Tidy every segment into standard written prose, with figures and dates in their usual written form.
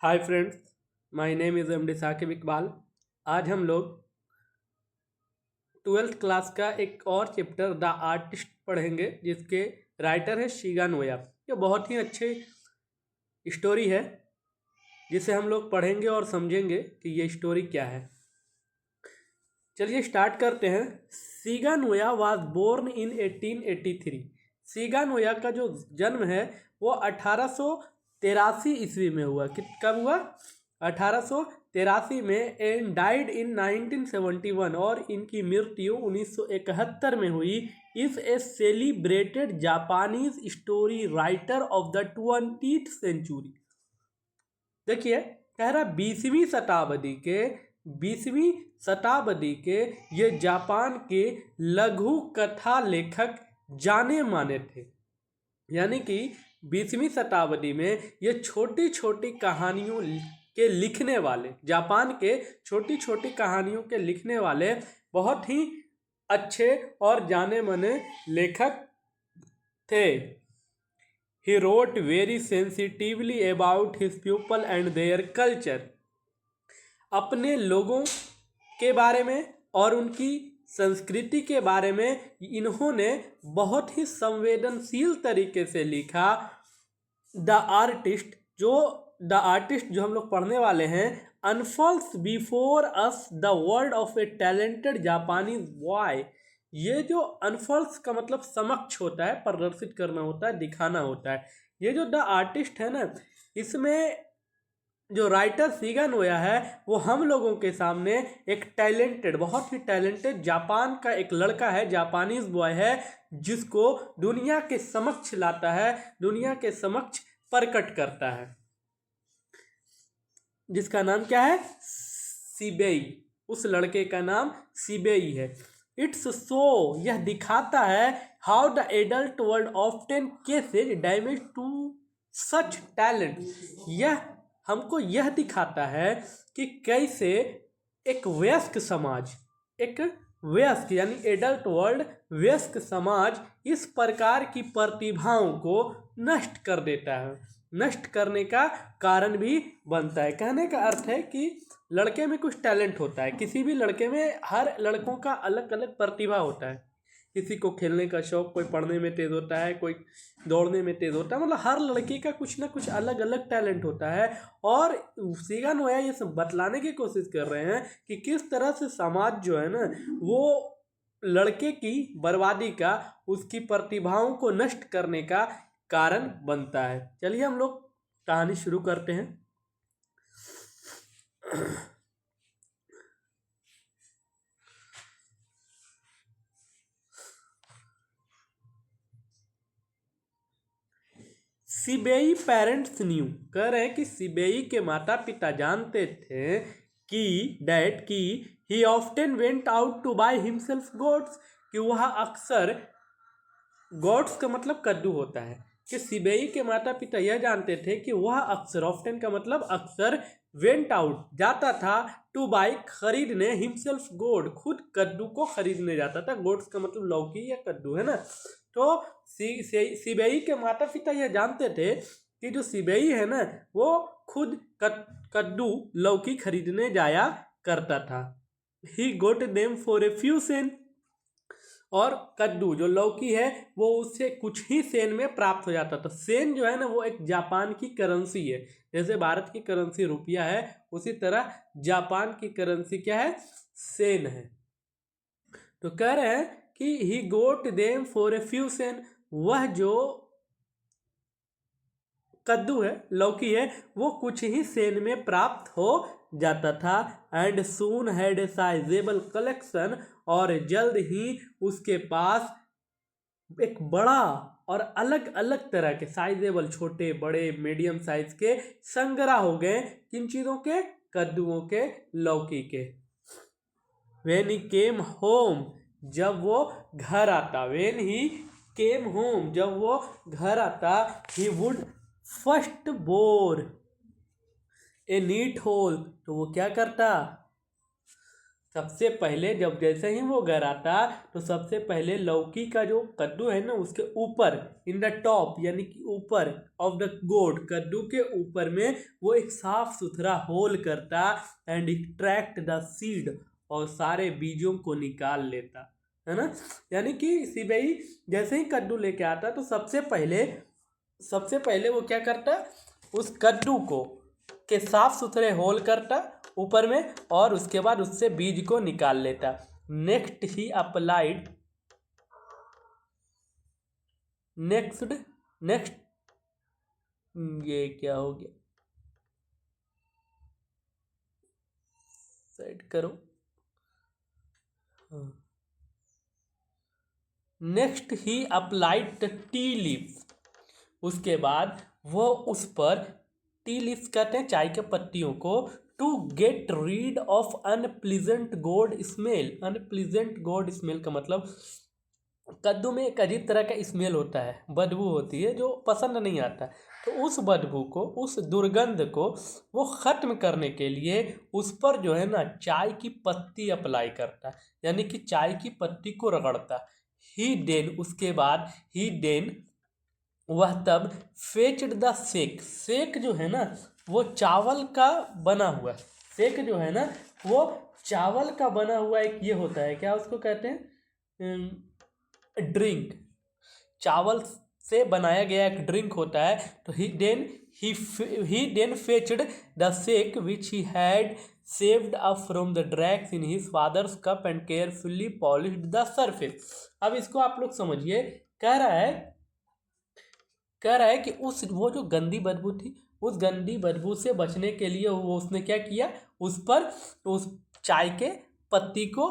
Hi friends, my name is MD Sakib Iqbal. आज हम लोग ट्वेल्थ क्लास का एक और चैप्टर द आर्टिस्ट पढ़ेंगे, जिसके राइटर है शिगा नोया। ये बहुत ही अच्छी स्टोरी है जिसे हम लोग पढ़ेंगे और समझेंगे कि ये स्टोरी क्या है। चलिए स्टार्ट करते हैं। Shiga Naoya was born in 1883। Shiga Naoya का जो जन्म है वो 1883 ईस्वी में हुआ। कब हुआ? 1883 में। एंड डाइड इन 1971, और इनकी मृत्यु 1971 में हुई। Is a celebrated Japanese story writer of the 20th century. देखिए, कह रहा 20वीं शताब्दी के ये जापान के लघु कथा लेखक जाने माने थे। यानी कि 20वीं शताब्दी में ये छोटी छोटी कहानियों के लिखने वाले, जापान के छोटी छोटी कहानियों के लिखने वाले बहुत ही अच्छे और जाने माने लेखक थे। He wrote very sensitively about his people and their culture. अपने लोगों के बारे में और उनकी संस्कृति के बारे में इन्होंने बहुत ही संवेदनशील तरीके से लिखा। द आर्टिस्ट जो हम लोग पढ़ने वाले हैं, unfolds before us the world of a talented Japanese boy. ये जो अनफॉल्स का मतलब समक्ष होता है, प्रदर्शित करना होता है, दिखाना होता है। ये जो द आर्टिस्ट है ना, इसमें जो राइटर शिगा नोया है वो हम लोगों के सामने एक टैलेंटेड, बहुत ही टैलेंटेड जापान का एक लड़का है, जापानीज बॉय है, जिसको दुनिया के समक्ष लाता है, दुनिया के समक्ष प्रकट करता है, जिसका नाम क्या है? सिबेई। उस लड़के का नाम सिबेई है। इट्स सो, यह दिखाता है, how the adult world often causes damage to such talent. यह हमको यह दिखाता है कि कैसे एक वयस्क समाज, एक वयस्क यानी एडल्ट वर्ल्ड, वयस्क समाज इस प्रकार की प्रतिभाओं को नष्ट कर देता है, नष्ट करने का कारण भी बनता है। कहने का अर्थ है कि लड़के में कुछ टैलेंट होता है, किसी भी लड़के में, हर लड़कों का अलग अलग प्रतिभा होता है। किसी को खेलने का शौक, कोई पढ़ने में तेज़ होता है, कोई दौड़ने में तेज़ होता है। मतलब हर लड़के का कुछ ना कुछ अलग अलग टैलेंट होता है। और शिगा नोया ये सब बतलाने की कोशिश कर रहे हैं कि किस तरह से समाज जो है ना, वो लड़के की बर्बादी का, उसकी प्रतिभाओं को नष्ट करने का कारण बनता है। चलिए हम लोग कहानी शुरू करते हैं। सिबेई पेरेंट्स न्यू, कह रहे हैं कि सिबेई के माता पिता जानते थे कि डैड की he often went out to buy himself gourds, कि वह अक्सर, गोट्स का मतलब कद्दू होता है, कि सिबेई के माता पिता यह जानते थे कि वह अक्सर, ऑफ्टन का मतलब अक्सर, वेंट आउट जाता था, टू बाय खरीदने, हिमसेल्फ गोड खुद कद्दू को खरीदने जाता था। गोट्स का मतलब लौकी या कद्दू है ना। तो सिबेई के माता पिता यह जानते थे कि जो सिबेई है ना, वो खुद कद्दू, लौकी खरीदने जाया करता था। He got them for a few sen, और कद्दू जो लौकी है वो उससे कुछ ही सेन में प्राप्त हो जाता था। सेन जो है ना, वो एक जापान की करेंसी है। जैसे भारत की करेंसी रुपया है, उसी तरह जापान की करेंसी क्या है? सेन है। तो कह रहे हैं कि he got them for a few sen, वह जो कद्दू है, लौकी है, वो कुछ ही सेन में प्राप्त हो जाता था। And soon had a sizeable collection, और जल्द ही उसके पास एक बड़ा और अलग अलग तरह के, साइजेबल, छोटे बड़े मीडियम साइज के संग्रह हो गए। किन चीज़ों के? कद्दुओं के, लौकी के। वेन ही केम होम, जब वो घर आता, वेन ही केम होम, जब वो घर आता, he would first bore a neat hole, तो वो क्या करता? सबसे पहले जब जैसे ही वो घर आता तो सबसे पहले लौकी का जो कद्दू है ना उसके ऊपर इन द टॉप यानी कि ऊपर ऑफ द गोड कद्दू के ऊपर में वो एक साफ सुथरा होल करता एंड एक्सट्रैक्ट द सीड और सारे बीजों को निकाल लेता है ना। यानी कि सिबई जैसे ही कद्दू लेके आता तो सबसे पहले वो क्या करता, उस कद्दू को के साफ सुथरे होल करता ऊपर में और उसके बाद उससे बीज को निकाल लेता। नेक्स्ट ही अप्लाइड नेक्स्ट ये क्या हो गया, सेट करो। Next he applied the tea leaves, उसके बाद वो उस पर टी लीव्स कहते हैं चाय के पत्तियों को, to get rid of unpleasant gourd smell. Unpleasant gourd smell का मतलब कद्दू में एक अजीब तरह का स्मेल होता है, बदबू होती है जो पसंद नहीं आता। तो उस बदबू को, उस दुर्गंध को वो ख़त्म करने के लिए उस पर जो है ना चाय की पत्ती अप्लाई करता, यानी कि चाय की पत्ती को रगड़ता। ही देन उसके बाद ही देन वह तब फेच्ड द सेक। सेक जो है ना वो चावल का बना हुआ, सेक जो है ना वो चावल का बना हुआ एक ये होता है, क्या उसको कहते हैं, ड्रिंक। चावल से बनाया गया एक ड्रिंक होता है। तो he then fetched the sake which he had saved up from the dregs in his father's cup and carefully polished the surface। अब इसको आप लोग समझिए, कह रहा है कि उस वो जो गंदी बदबू थी, उस गंदी बदबू से बचने के लिए वो उसने क्या किया, उस पर उस चाय के पत्ती को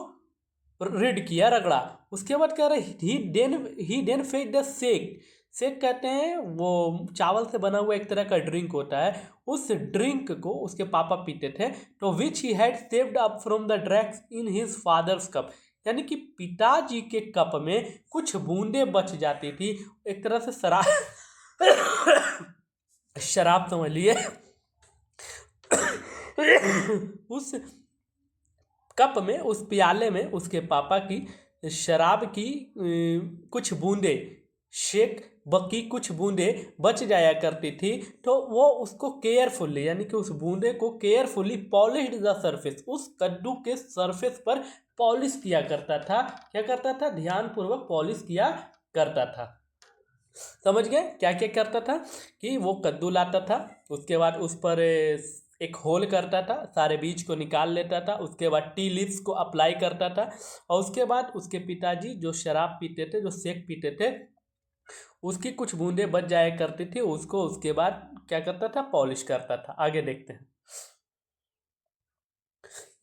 रीड किया, रगड़ा। उसके बाद कह रहे ही देन फेच द सेक। सेक कहते हैं वो चावल से बना हुआ एक तरह का ड्रिंक होता है। उस ड्रिंक को उसके पापा पीते थे। तो which he had saved up from the dregs in his father's cup, यानी कि पिताजी के कप में कुछ बूंदे बच जाती थी, एक तरह से शराब समझ लिए। उस कप में, उस प्याले में उसके पापा की शराब की कुछ बूंदे, शेक बकी कुछ बूंदे बच जाया करती थी। तो वो उसको केयरफुली, यानी कि उस बूंदे को केयरफुली पॉलिश्ड द सरफेस, उस कद्दू के सरफेस पर पॉलिश किया करता था। क्या करता था, ध्यानपूर्वक पॉलिश किया करता था। समझ गए क्या क्या करता था, कि वो कद्दू लाता था, उसके बाद उस पर एक होल करता था, सारे बीज को निकाल लेता था, उसके बाद टी लीव्स को अप्लाई करता था, और उसके बाद उसके पिताजी जो शराब पीते थे, जो सेक पीते थे, उसकी कुछ बूंदे बच जाया करती थी, उसको उसके बाद क्या करता था, पॉलिश करता था। आगे देखते हैं।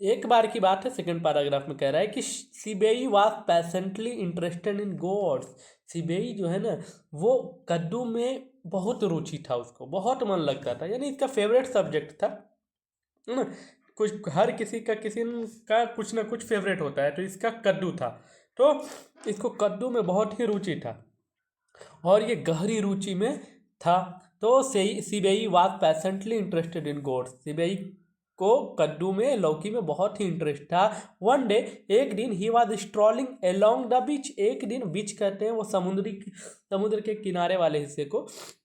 एक बार की बात है, सेकंड पैराग्राफ में कह रहा है कि सिबेई वाज पैसेंटली इंटरेस्टेड इन गोड्स। सिबेई जो है ना वो कद्दू में बहुत रुचि था, उसको बहुत मन लगता था, यानी इसका फेवरेट सब्जेक्ट था, है ना। कुछ हर किसी का कुछ ना कुछ फेवरेट होता है, तो इसका कद्दू था। तो इसको कद्दू में बहुत ही रुचि था और ये गहरी रुचि में था। तो सिबेई वाज पैसेंटली इंटरेस्टेड इन गोड्स। सिबेई को कद्दू में, लौकी में बहुत ही इंटरेस्ट था। वन डे, एक दिन, he was strolling along the beach. एक दिन, बीच कहते हैं वो समुद्र के किनारे वाले हिस्से को,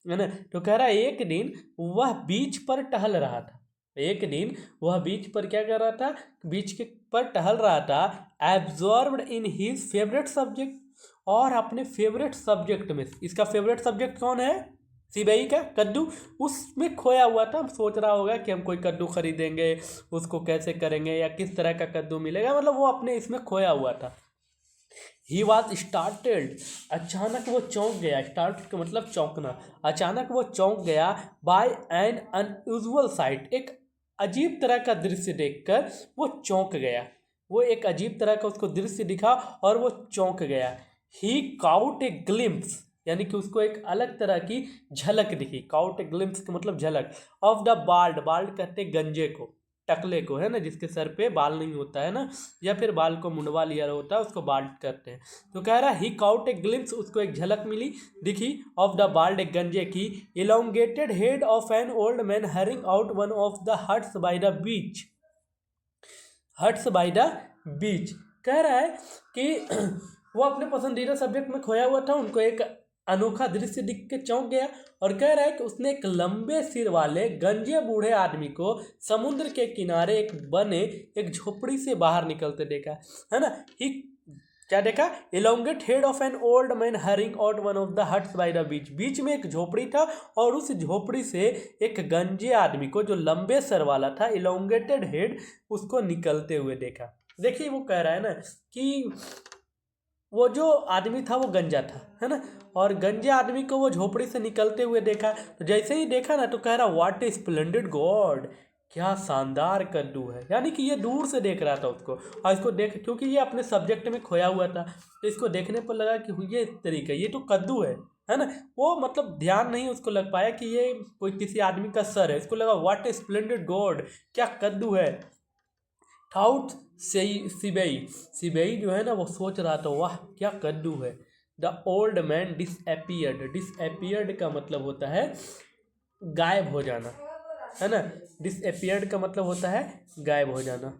है ना। तो कह रहा है एक दिन वह बीच पर टहल रहा था। एक दिन वह बीच पर क्या कर रहा था, बीच के पर टहल रहा था, absorbed in his favourite subject, और अपने फेवरेट सब्जेक्ट में, इसका फेवरेट सब्जेक्ट कौन है, सिबई का कद्दू, उसमें खोया हुआ था। सोच रहा होगा कि हम कोई कद्दू खरीदेंगे, उसको कैसे करेंगे या किस तरह का कद्दू मिलेगा, मतलब वो अपने इसमें खोया हुआ था। ही वॉज स्टार्टेड, अचानक वो चौंक गया। स्टार्ट का मतलब चौंकना। अचानक वो चौंक गया बाय एन अनयूजुअल साइट, एक अजीब तरह का दृश्य देखकर वो चौंक गया। वो एक अजीब तरह का उसको दृश्य दिखा और वो चौंक गया। ही काउट ए ग्लिम्प्स, यानी कि उसको एक अलग तरह की झलक दिखी। काउट ए ग्लिम्प्स का मतलब झलक। ऑफ द बाल्ड, बाल्ड कहते गंजे को, टकले को, है ना, जिसके सर पे बाल नहीं होता है ना, या फिर बाल को मुंडवा लिया होता है, उसको बाल्ड कहते हैं। तो कह रहा है ही काउट ए ग्लिम्प्स, उसको एक झलक मिली, दिखी, ऑफ द बाल्ड, एक गंजे की, elongated head of an old man hurrying out one of the huts by the beach. Huts by the बीच। कह रहा है कि वो अपने पसंदीदा सब्जेक्ट में खोया हुआ था, उनको एक अनोखा दृश्य दिख के चौंक गया और कह रहा है कि उसने एक लंबे सिर वाले गंजे बूढ़े आदमी को समुद्र के किनारे एक बने एक झोपड़ी से बाहर निकलते देखा, है ना। ही क्या देखा? Elongate head of an old man hurrying out one of the huts by the beach. बीच में एक झोपड़ी था और उस झोपड़ी से एक गंजे आदमी को, जो लंबे सर वाला था, इलोंगेटेड हेड, उसको निकलते हुए देखा। देखिए वो कह रहा है ना कि वो जो आदमी था वो गंजा था, है ना, और गंजे आदमी को वो झोपड़ी से निकलते हुए देखा। तो जैसे ही देखा ना तो कह रहा व्हाट ए स्प्लेंडेड गॉड, क्या शानदार कद्दू है। यानी कि ये दूर से देख रहा था उसको, और इसको देख, क्योंकि ये अपने सब्जेक्ट में खोया हुआ था, तो इसको देखने पर लगा कि ये इस तरीका, ये तो कद्दू है ना। वो मतलब ध्यान नहीं उसको लग पाया कि ये कोई किसी आदमी का सर है। इसको लगा व्हाट ए स्प्लेंडेड गॉड, क्या कद्दू है। थाउट सिबेई जो है ना वो सोच रहा था वाह क्या कद्दू है। The old man disappeared. Disappeared का मतलब होता है गायब हो जाना, है ना। डिसअपियर्ड का मतलब होता है गायब हो जाना।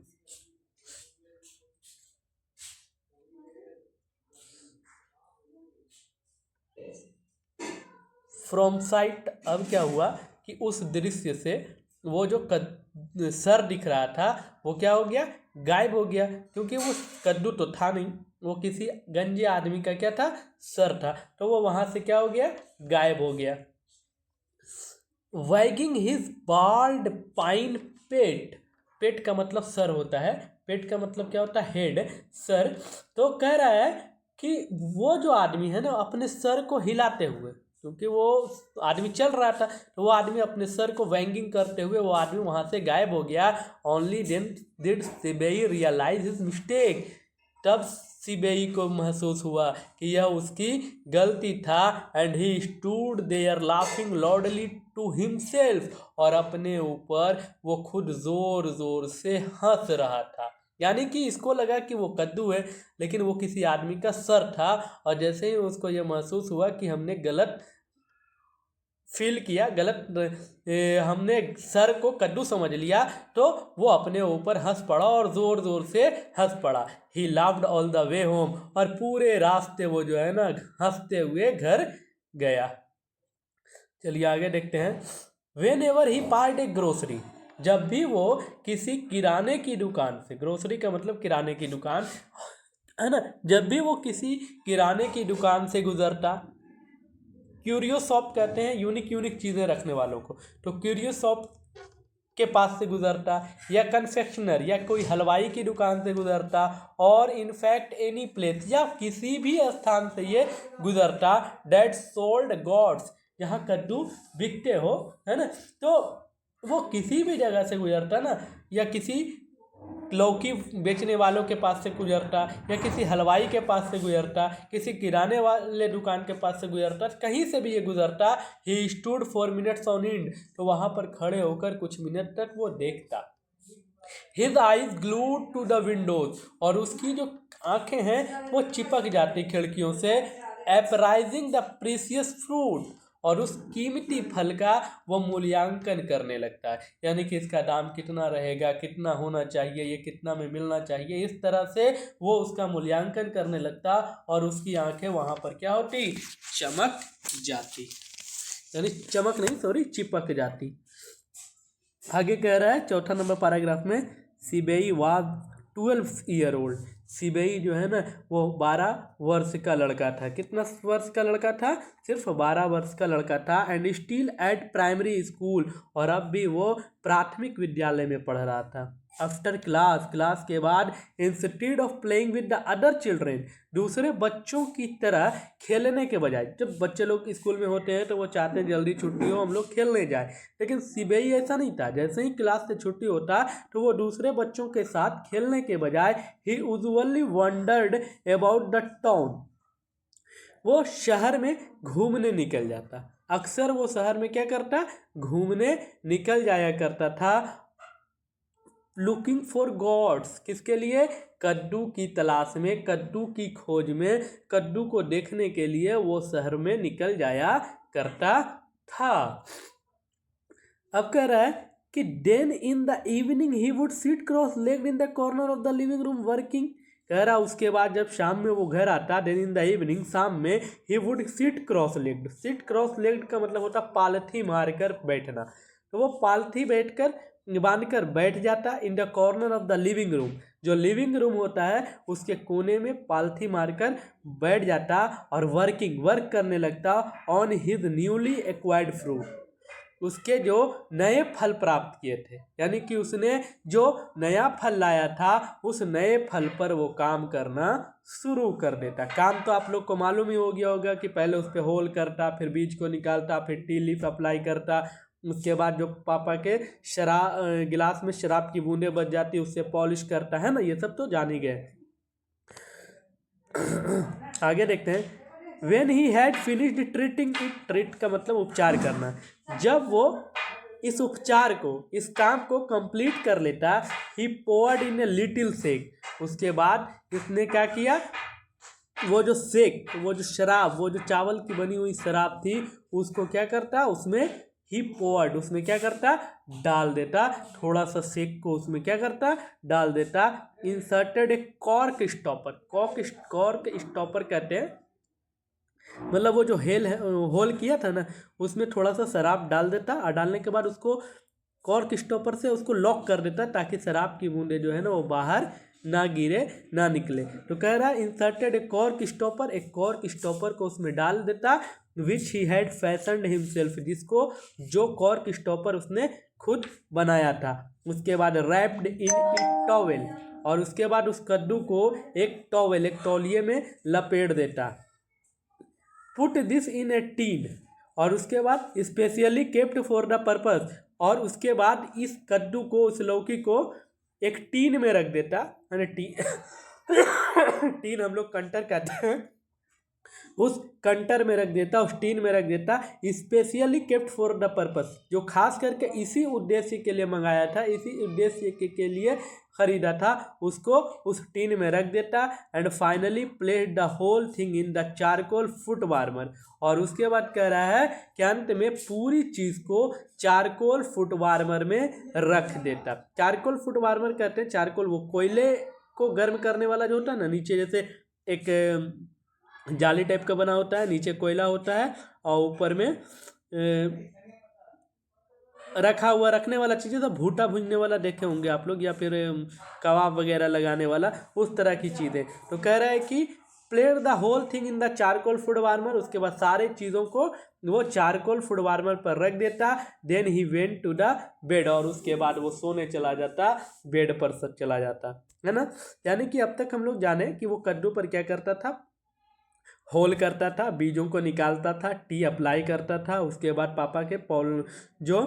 फ्रॉम साइट, अब क्या हुआ कि उस दृश्य से वो जो सर दिख रहा था वो क्या हो गया? गायब हो गया, क्योंकि वो कद्दू तो था नहीं, वो किसी गंजे आदमी का क्या था? सर था। तो वो वहां से क्या हो गया? गायब हो गया। वैगिंग हिज बाल्ड पाइन पेट। पेट का मतलब सर होता है, पेट का मतलब क्या होता है? Head, sir. तो कह रहा है कि वो जो आदमी है ना अपने सर को हिलाते हुए, क्योंकि वो आदमी चल रहा था, तो वो आदमी अपने सर को वैंगिंग करते हुए वो आदमी वहां से गायब हो गया। Only then did Seibei realise his mistake. तब सिबेई को महसूस हुआ कि यह उसकी गलती था। And he stood there laughing loudly to himself. और अपने ऊपर वो खुद जोर जोर से हंस रहा था। यानी कि इसको लगा कि वो कद्दू है, लेकिन वो किसी आदमी का सर था। और जैसे ही उसको ये महसूस हुआ कि हमने गलत फील किया, गलत हमने सर को कद्दू समझ लिया, तो वो अपने ऊपर हंस पड़ा और ज़ोर ज़ोर से हंस पड़ा। ही laughed all the way home. और पूरे रास्ते वो जो है ना हंसते हुए घर गया। चलिए आगे देखते हैं। When ever he part A grocery. जब भी वो किसी किराने की दुकान से, ग्रोसरी का मतलब किराने की दुकान, है ना, जब भी वो किसी किराने की दुकान से गुजरता, क्यूरियो शॉप कहते हैं यूनिक यूनिक चीज़ें रखने वालों को, तो क्यूरियो शॉप के पास से गुजरता, या कन्फेक्शनर या कोई हलवाई की दुकान से गुजरता, और इनफैक्ट एनी प्लेस, या किसी भी स्थान से ये गुजरता डेट सोल्ड गॉड्स, जहाँ कद्दू बिकते हो, है ना, तो वो किसी भी जगह से गुजरता ना, या किसी लौकी बेचने वालों के पास से गुजरता, या किसी हलवाई के पास से गुजरता, किसी किराने वाले दुकान के पास से गुजरता, कहीं से भी ये गुजरता, he stood for minutes on and. तो वहाँ पर खड़े होकर कुछ मिनट तक वो देखता। His eyes glued to the windows. और उसकी जो आंखें हैं वो चिपक जाती खिड़कियों से। एपराइजिंग द प्रीसियस फ्रूट। और उस कीमती फल का वो मूल्यांकन करने लगता है, यानी कि इसका दाम कितना रहेगा, कितना होना चाहिए, ये कितना में मिलना चाहिए, इस तरह से वो उसका मूल्यांकन करने लगता। और उसकी आंखें वहाँ पर क्या होती? चमक जाती, यानी चमक नहीं सॉरी चिपक जाती। आगे कह रहा है चौथा नंबर पैराग्राफ में, सिबेई वाज 12 ईयर ओल्ड। सिबेई जो है ना वो 12 वर्ष का लड़का था। कितना वर्ष का लड़का था? सिर्फ 12 वर्ष का लड़का था। And still at primary school. और अब भी वो प्राथमिक विद्यालय में पढ़ रहा था। आफ्टर क्लास के बाद, instead of playing with the other children, दूसरे बच्चों की तरह खेलने के बजाय, जब बच्चे लोग स्कूल में होते हैं तो वो चाहते हैं जल्दी छुट्टी हो, हम लोग खेलने जाए, लेकिन सिबेई ऐसा नहीं था। जैसे ही क्लास से छुट्टी होता तो वो दूसरे बच्चों के साथ खेलने के बजाय he usually wandered about the town. वो शहर में घूमने निकल जाता। अक्सर वो शहर में क्या करता? घूमने निकल जाया करता था। लुकिंग फॉर गॉड्स, किसके लिए? कद्दू की तलाश में, कद्दू की खोज में, कद्दू को देखने के लिए वो शहर में निकल जाया करता था। अब कह रहा है कि then in the evening he would sit cross legged in the corner of the living room working. कह रहा उसके बाद जब शाम में वो घर आता, देन इन द इवनिंग, शाम में, he would sit cross legged. Sit cross legged का मतलब होता पालथी मारकर बैठना। तो वो पालथी बैठकर बांधकर बैठ जाता इन the corner of the living room. जो लिविंग रूम होता है उसके कोने में पालथी मारकर बैठ जाता और वर्क करने लगता on his newly acquired fruit, उसके जो नए फल प्राप्त किए थे। यानी कि उसने जो नया फल लाया था उस नए फल पर वो काम करना शुरू कर देता। काम तो आप लोग को मालूम ही हो गया होगा कि पहले उस पर होल करता, फिर बीज को निकालता, फिर टी लीफ अप्लाई करता, उसके बाद जो पापा के गिलास में शराब की बूंदें बच जाती उससे पॉलिश करता है ना, ये सब तो जान ही गए। आगे देखते हैं। When he had finished treating it, treat का मतलब उपचार करना। जब वो इस उपचार को, इस काम को कंप्लीट कर लेता, he poured in a little sake, उसके बाद इसने क्या किया, वो जो शेक, वो जो शराब, वो जो चावल की बनी हुई शराब थी उसको क्या करता, उसमें ही पोर्ड, उसमें क्या करता, डाल देता, थोड़ा सा शेक को उसमें क्या करता, डाल देता। इंसर्टेड ए कॉर्क स्टॉपर, कॉर्क स्टॉपर कहते हैं, मतलब वो जो होल किया था ना उसमें थोड़ा सा शराब डाल देता और डालने के बाद उसको कॉर्क स्टॉपर से उसको लॉक कर देता ताकि शराब की बूंदें जो है ना वो बाहर ना गिरे, ना निकले। तो कह रहा है इंसर्टेड ए कॉर्क स्टॉपर, एक कॉर्क स्टॉपर को उसमें डाल देता, विच ही हैड फैशनड हिमसेल्फ, जिसको, जो कॉर्क स्टॉपर उसने खुद बनाया था। उसके बाद रैप्ड इन ए टॉवेल, और उसके बाद उस कद्दू को एक टॉवेल, एक तौलिए में लपेट देता। Put this in A tin, और उसके बाद specially kept for the purpose, और उसके बाद इस कद्दू को, उस लौकी को एक टीन में रख देता, यानी टीन हम लोग कंटर कहते हैं, उस कंटर में रख देता, उस टीन में रख देता, specially kept for the purpose, जो खास करके इसी उद्देश्य के लिए मंगाया था, इसी उद्देश्य के लिए खरीदा था, उसको उस टीन में रख देता। And finally place the whole thing in the charcoal foot warmer, और उसके बाद कह रहा है कि अंत में पूरी चीज़ को चारकोल फुट वार्मर में रख देता। चारकोल फुट वार्मर कहते हैं, चारकोल वो कोयले को गर्म करने वाला जो होता है ना, नीचे जैसे एक जाली टाइप का बना होता है, नीचे कोयला होता है और ऊपर में रखा हुआ रखने वाला चीज़ें, तो भूटा भूनने वाला देखे होंगे आप लोग, या फिर कबाब वगैरह लगाने वाला, उस तरह की चीज़ें। तो कह रहा है कि plate the whole thing in the charcoal food warmer, उसके बाद सारे चीज़ों को वो चारकोल फूड वार्मर पर रख देता। Then he went to the bed, और उसके बाद वो सोने चला जाता, बेड पर सब चला जाता है ना। यानी कि अब तक हम लोग जाने कि वो कद्दू पर क्या करता था, होल करता था, बीजों को निकालता था, टी अप्लाई करता था, उसके बाद पापा के जो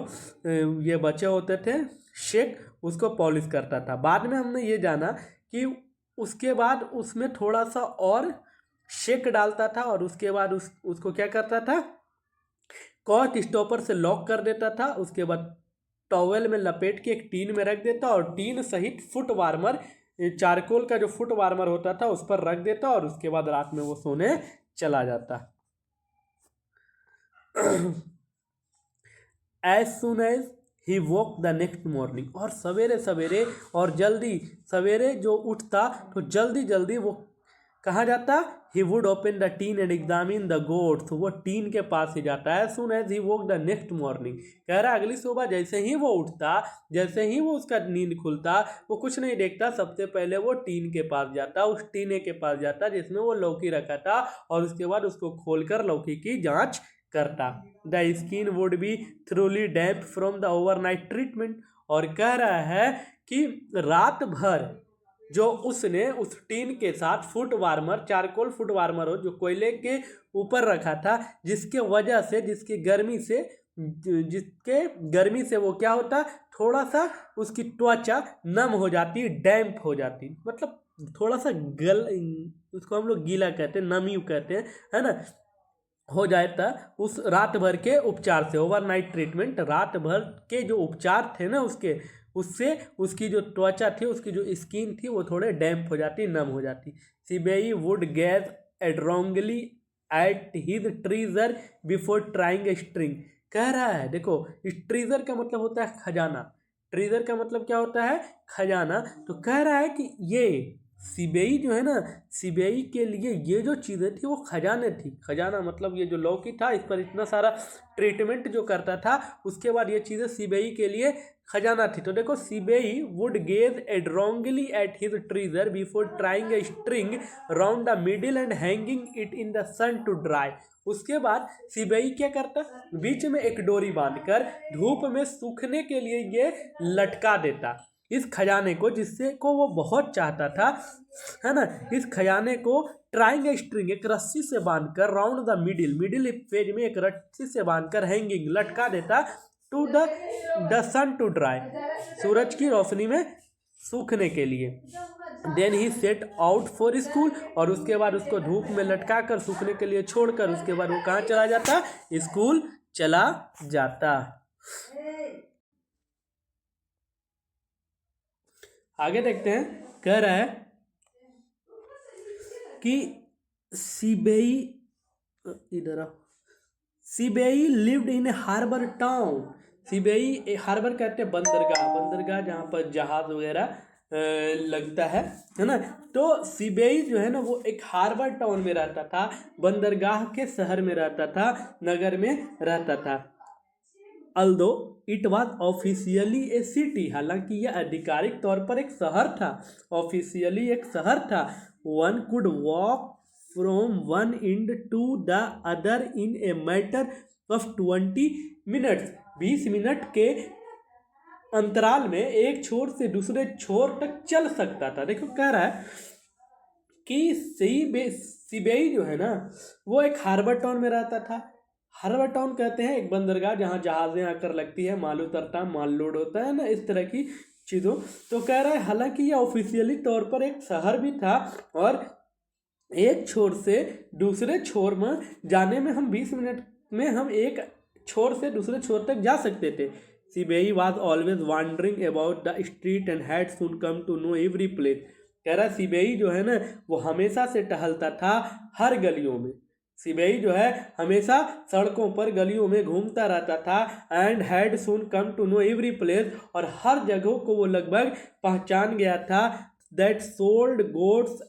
ये बचे होते थे शेक, उसको पॉलिश करता था। बाद में हमने ये जाना कि उसके बाद उसमें थोड़ा सा और शेक डालता था, और उसके बाद उसको क्या करता था, कॉर्क स्टॉपर से लॉक कर देता था। उसके बाद टॉवेल में लपेट के एक टीन में रख देता, और टीन सहित फुट वार्मर, चारकोल का जो फुट वार्मर होता था उस पर रख देता, और उसके बाद रात में वो सोने चला जाता। As soon as he woke the next morning, और सवेरे सवेरे और जल्दी सवेरे जो उठता तो जल्दी जल्दी वो कहाँ जाता, he would open the tin and examine the gourds, वो टीन के पास ही जाता है। Soon as he woke the next morning, कह रहा अगली सुबह जैसे ही वो उठता, जैसे ही वो उसका नींद खुलता, वो कुछ नहीं देखता, सबसे पहले वो टीन के पास जाता, उस टीने के पास जाता जिसमें वो लौकी रखा था, और उसके बाद उसको खोलकर लौकी की जांच करता। The skin would be थ्रूली damp from the overnight treatment, और कह रहा है कि रात भर जो उसने उस टीन के साथ foot warmer, charcoal foot warmer हो जो कोयले के ऊपर रखा था, जिसके वजह से, जिसके गर्मी से वो क्या होता, थोड़ा सा उसकी त्वचा नम हो जाती, डैम्प हो जाती, मतलब थोड़ा सा उसको हम लोग गीला कहते हैं, नमी कहते हैं, है ना, हो जाता उस रात भर के उपचार से। ओवरनाइट ट्रीटमेंट, रात भर के जो उपचार थे ना उसके, उससे उसकी जो त्वचा थी, उसकी जो स्किन थी वो थोड़े डैम्प हो जाती, नम हो जाती। Seibei would gaze adoringly at his treasure before trying string, कह रहा है, देखो ट्रेजर का मतलब होता है खजाना, ट्रेजर का मतलब क्या होता है, खजाना। तो कह रहा है कि ये सीबीआई जो है ना, सीबीआई के लिए ये जो चीज़ें थी वो खजाने थी। खजाना मतलब ये जो लौकी था इस पर इतना सारा ट्रीटमेंट जो करता था, उसके बाद ये चीज़ें सीबीआई के लिए खजाना थी। तो देखो, Seibei would gaze adoringly at his treasure before trying a string round the middle and hanging it in the sun to dry. उसके बाद सीबीआई क्या करता, बीच में एक डोरी बांधकर धूप में सूखने के लिए ये लटका देता इस खजाने को, जिससे को वो बहुत चाहता था, है ना। इस खजाने को ट्राइंग स्ट्रिंग, एक रस्सी से बांधकर, round the middle, middle page में एक रस्सी से बांधकर, हैंगिंग लटका देता, to the sun to dry, सूरज की रोशनी में सूखने के लिए। Then he set out for school, और उसके बाद उसको धूप में लटका कर सूखने के लिए छोड़कर उसके बाद वो कहाँ चला जाता, स्कूल चला जाता। आगे देखते हैं, कह रहा है कि सीबीआई, इधर आओ, Seibei lived in harbour town. Seibei, harbour कहते हैं बंदरगाह, बंदरगाह जहाँ पर जहाज वगैरह लगता है ना। तो सीबीआई जो है ना वो एक हार्बर टाउन में रहता था, बंदरगाह के शहर में रहता था, नगर में रहता था। Although it was officially A city, हालांकि यह आधिकारिक तौर पर एक शहर था, ऑफिशियली एक शहर था। One could walk from one end to the other in a matter of 20 minutes, 20 minute के अंतराल में एक छोर से दूसरे छोर तक चल सकता था। देखो, कह रहा है कि सीबीआई जो है ना वो एक हार्बर टाउन में रहता था। हार्बर टाउन कहते हैं एक बंदरगाह जहाँ जहाज़ें आकर लगती है, माल उतरता, माल लोड होता है ना, इस तरह की चीज़ों। तो कह रहा है हालांकि यह ऑफिशियली तौर पर एक शहर भी था, और एक छोर से दूसरे छोर में जाने में हम 20 मिनट में हम एक छोर से दूसरे छोर तक जा सकते थे। Seibei was always wandering about the street and had soon come to know every place. कह रहा सीबीआई जो है ना वो हमेशा से टहलता था हर गलियों में। सीबीआई जो है हमेशा सड़कों पर गलियों में घूमता रहता था, and had soon come to know every place, और हर जगह को वो लगभग पहचान गया था। दैट सोल्ड गोड्स,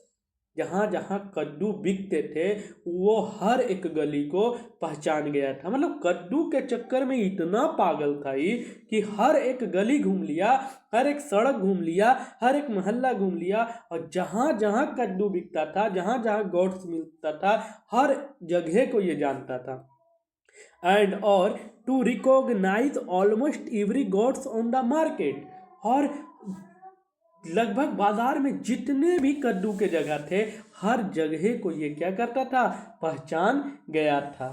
जहाँ जहाँ कद्दू बिकते थे वो हर एक गली को पहचान गया था। मतलब कद्दू के चक्कर में इतना पागल था ही कि हर एक गली घूम लिया, हर एक सड़क घूम लिया, हर एक मोहल्ला घूम लिया, और जहाँ जहाँ कद्दू बिकता था, जहाँ जहाँ गोड्स मिलता था, हर जगह को ये जानता था। एंड और to recognise almost every gourds on the market, और लगभग बाजार में जितने भी कद्दू के जगह थे हर जगह को ये क्या करता था, पहचान गया था।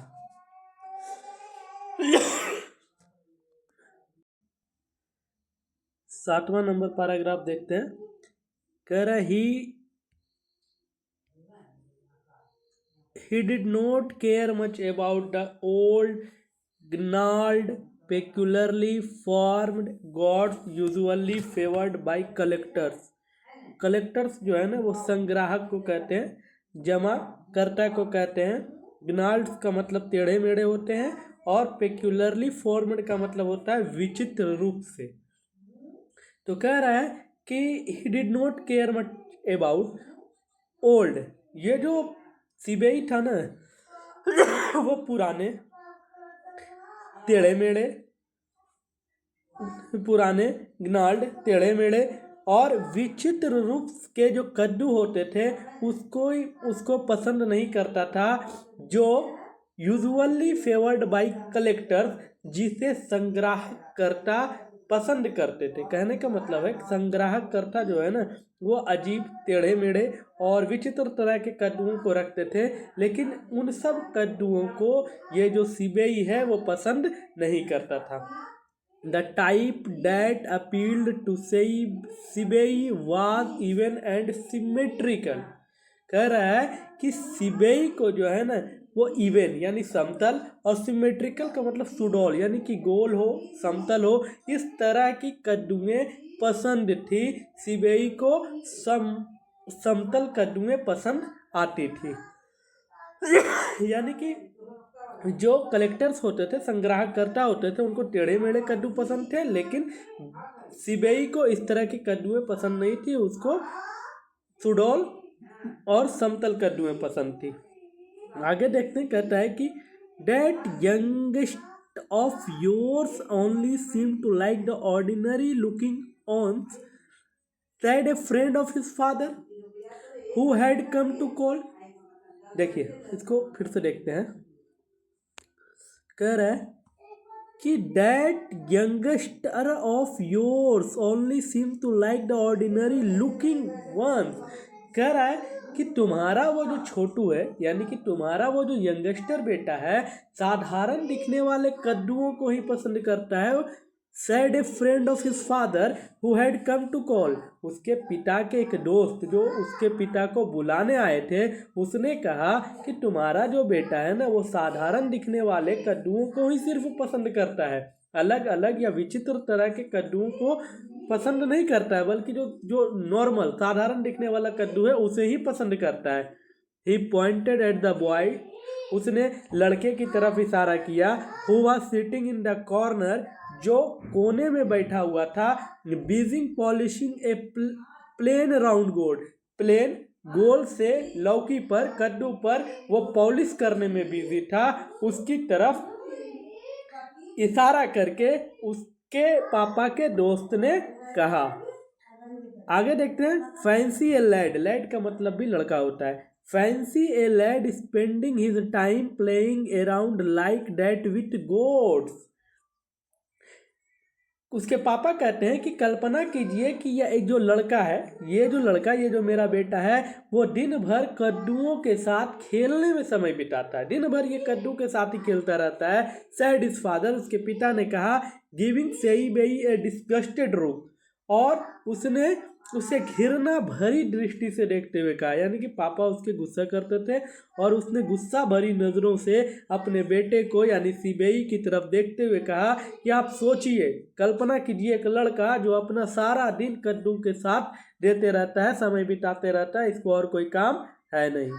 7वां नंबर पैराग्राफ देखते हैं। कह रहा he did not care much about the old gnarled peculiarly formed gods usually favored by collectors। Collectors जो है ना वो संग्राहक को कहते हैं, जमा कर्ता को कहते हैं। gnarled का मतलब टेढ़े मेढ़े होते हैं, और पेक्युलरली फॉर्म्ड का मतलब होता है विचित्र रूप से। तो कह रहा है कि he did not care much about old, ये जो सीबीआई था ना वो पुराने टेढ़े मेढ़े, पुराने gnarled टेढ़े मेढ़े और विचित्र रूप के जो कद्दू होते थे उसको पसंद नहीं करता था, जो यूजुअली फेवर्ड बाय कलेक्टर्स, जिसे संग्राहकर्ता पसंद करते थे। कहने का मतलब है संग्राहकर्ता जो है ना वो अजीब टेढ़े मेढ़े और विचित्र तरह के कद्दुओं को रखते थे, लेकिन उन सब कद्दुओं को ये जो सीबीआई है वो पसंद नहीं करता था। The type that appealed to CBI was even and symmetrical। कह रहा है कि सीबीआई को जो है ना वो इवन यानी समतल, और सिमेट्रिकल का मतलब सुडौल यानी कि गोल हो, समतल हो, इस तरह की कद्दुएं पसंद थी। सीबीआई को समतल कद्दुएं पसंद आती थी। यानी कि जो कलेक्टर्स होते थे, संग्राहकर्ता होते थे, उनको टेढ़े मेढ़े कद्दू पसंद थे, लेकिन सीबेई को इस तरह की कद्दुएं पसंद नहीं थी, उसको सुडौल और समतल कद्दुएं पसंद थी। आगे देखते हैं, कहता है कि that youngest of yours only seem to like the ordinary looking ones, said a friend of his father who had come to call। देखिए इसको फिर से देखते हैं। कह रहा है कि that youngster of yours only seem to like the ordinary looking ones. कह रहा है कि तुम्हारा वो जो छोटू है, यानी कि तुम्हारा वो जो यंगस्टर बेटा है, साधारण दिखने वाले कद्दुओं को ही पसंद करता है। said a friend of his father who had come to call। उसके पिता के एक दोस्त जो उसके पिता को बुलाने आए थे, उसने कहा कि तुम्हारा जो बेटा है ना, वो साधारण दिखने वाले कद्दुओं को ही सिर्फ पसंद करता है, अलग अलग या विचित्र तरह के कद्दुओं को पसंद नहीं करता है, बल्कि जो जो नॉर्मल साधारण दिखने वाला कद्दू है उसे ही पसंद करता है। He pointed at the boy। उसने लड़के की तरफ इशारा किया। Who was sitting in the corner। जो कोने में बैठा हुआ था। Busy polishing a plain round gourd। Plain गोल से लौकी पर, कद्दू पर वो पॉलिश करने में बिजी था। उसकी तरफ इशारा करके उसके पापा के दोस्त ने कहा। आगे देखते हैं, फैंसी ए लैड। लैड का मतलब भी लड़का होता है। Fancy a lad spending his time playing around like that with gourds. उसके पापा कहते हैं कि कल्पना कीजिए कि यह एक जो लड़का है, ये जो मेरा बेटा है, वो दिन भर कद्दुओं के साथ खेलने में समय बिताता है। दिन भर ये कद्दू के साथ ही खेलता रहता है। Sad is father. उसके पिता ने कहा। गिविंग सेईबेई ए डिस्गस्टेड लुक। और उसने उसे घृणा भरी दृष्टि से देखते हुए कहा, यानी कि पापा उसके गुस्सा करते थे और उसने गुस्सा भरी नज़रों से अपने बेटे को यानी सीबेई की तरफ देखते हुए कहा कि आप सोचिए, कल्पना कीजिए, एक लड़का जो अपना सारा दिन कद्दू के साथ देते रहता है, समय बिताते रहता है, इसको और कोई काम है नहीं।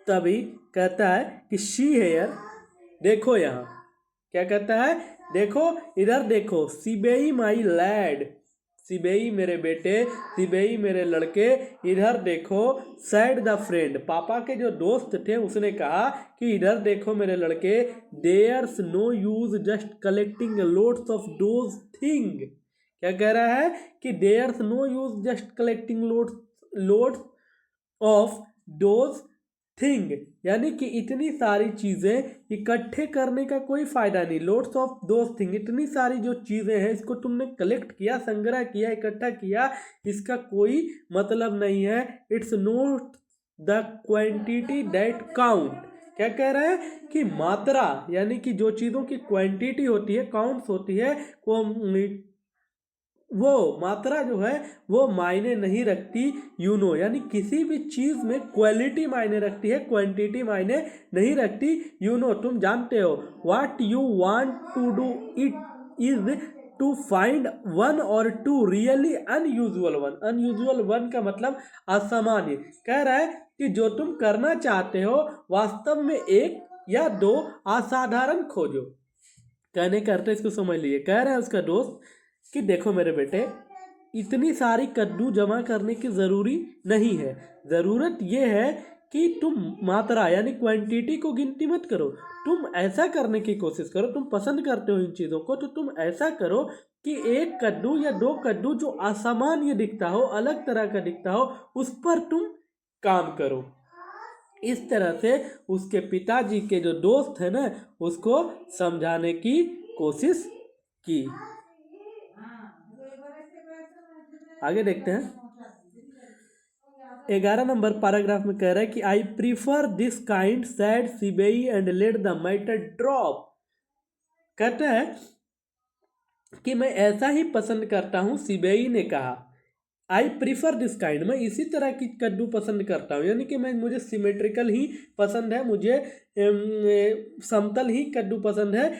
तभी कहता है कि शी हेयर। देखो यहाँ क्या कहता है, देखो इधर देखो। सीबेई माई लैड। सीबेई मेरे बेटे, सीबेई मेरे लड़के, इधर देखो। Sad the friend. पापा के जो दोस्त थे उसने कहा कि इधर देखो मेरे लड़के। There's no use just collecting loads of those thing. क्या कह रहा है कि there's no use just collecting loads of those thing, यानी कि इतनी सारी चीज़ें इकट्ठे करने का कोई फ़ायदा नहीं। लोड्स ऑफ दोज थिंग, इतनी सारी जो चीज़ें हैं इसको तुमने कलेक्ट किया, संग्रह किया, इकट्ठा किया, इसका कोई मतलब नहीं है। It's not the quantity that count. क्या कह रहा है कि मात्रा, यानी कि जो चीज़ों की क्वांटिटी होती है, काउंट्स होती है, वो मात्रा जो है वो मायने नहीं रखती। यानी किसी भी चीज़ में क्वालिटी मायने रखती है, क्वांटिटी मायने नहीं रखती। तुम जानते हो। What you want to do it is to find one or two really unusual one. Unusual one का मतलब असामान्य। कह रहा है कि जो तुम करना चाहते हो वास्तव में एक या दो असाधारण खोजो। कहने करते इसको समझ लिए। कह रहा है उसका दोस्त कि देखो मेरे बेटे, इतनी सारी कद्दू जमा करने की ज़रूरी नहीं है। ज़रूरत ये है कि तुम मात्रा यानी क्वांटिटी को गिनती मत करो। तुम ऐसा करने की कोशिश करो, तुम पसंद करते हो इन चीज़ों को, तो तुम ऐसा करो कि एक कद्दू या दो कद्दू जो असामान्य दिखता हो, अलग तरह का दिखता हो, उस पर तुम काम करो। इस तरह से उसके पिताजी के जो दोस्त है ना, उसको समझाने की कोशिश की। आगे देखते हैं, 11 नंबर पैराग्राफ में कह रहा है कि I prefer this kind said सीबेई and let the matter drop. कहता है कि मैं ऐसा ही पसंद करता हूं, सीबेई ने कहा। आई प्रीफर दिस काइंड, मैं इसी तरह की कद्दू पसंद करता हूँ, यानी कि मुझे सिमेट्रिकल ही पसंद है, मुझे समतल ही कद्दू पसंद है।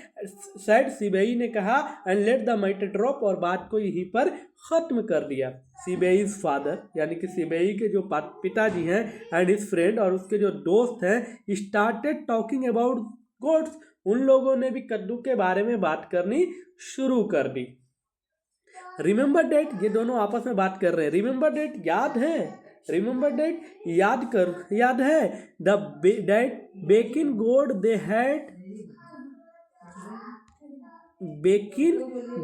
सैड सीबेई ने कहा and let the matter drop, और बात को यहीं पर ख़त्म कर दिया। सीबेईज फादर यानी कि सीबेई के जो पिताजी हैं एंड हिज फ्रेंड, और उसके जो दोस्त हैं, स्टार्टेड टॉकिंग अबाउट गोट्स, उन लोगों ने भी कद्दू के बारे में बात करनी शुरू कर दी। रिमेंबर डेट, ये दोनों आपस में बात कर रहे हैं। रिमेंबर डेट, याद है, रिमेंबर डेट, याद है। द डेट बेकिन गोड दे हैड, बेकिन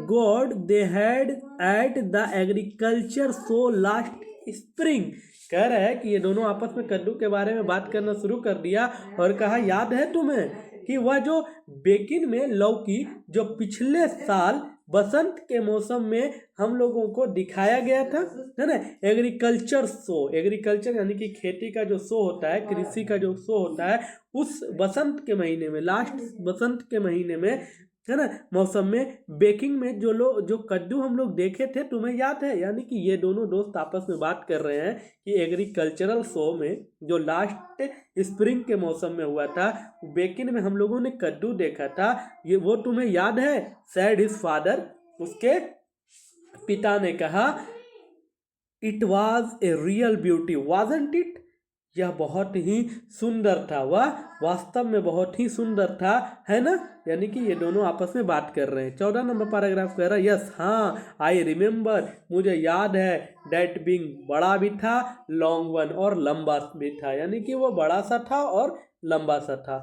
गोड they had at the agriculture show last spring. कह रहा है कि ये दोनों आपस में कद्दू के बारे में बात करना शुरू कर दिया और कहा याद है तुम्हें कि वह जो बेकिन में लौकी जो पिछले साल बसंत के मौसम में हम लोगों को दिखाया गया था, है ना। एग्रीकल्चर शो, एग्रीकल्चर यानी कि खेती का जो शो होता है, कृषि का जो शो होता है, उस बसंत के महीने में, लास्ट बसंत के महीने में, है ना, मौसम में बेकिंग में जो कद्दू हम लोग देखे थे, तुम्हें याद है। यानी कि ये दोनों दोस्त आपस में बात कर रहे हैं कि एग्रीकल्चरल शो में जो लास्ट स्प्रिंग के मौसम में हुआ था, बेकिन में हम लोगों ने कद्दू देखा था, ये वो तुम्हें याद है। सैड हिज फादर, उसके पिता ने कहा it was a real beauty wasn't it, यह बहुत ही सुंदर था, वह वास्तव में बहुत ही सुंदर था, है ना। यानी कि ये दोनों आपस में बात कर रहे हैं। 14 नंबर पैराग्राफ कह रहा है यस, हाँ, आई रिमेंबर, मुझे याद है, डैट बिंग, बड़ा भी था, लॉन्ग वन, और लंबा भी था, यानी कि वो बड़ा सा था और लंबा सा था।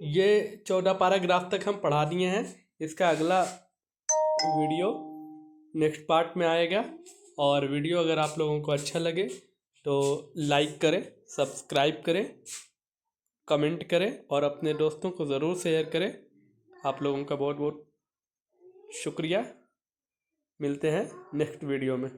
ये 14 पैराग्राफ तक हम पढ़ा दिए हैं। इसका अगला वीडियो नेक्स्ट पार्ट में आएगा, और वीडियो अगर आप लोगों को अच्छा लगे तो लाइक करें, सब्सक्राइब करें, कमेंट करें और अपने दोस्तों को ज़रूर शेयर करें। आप लोगों का बहुत बहुत शुक्रिया। मिलते हैं नेक्स्ट वीडियो में।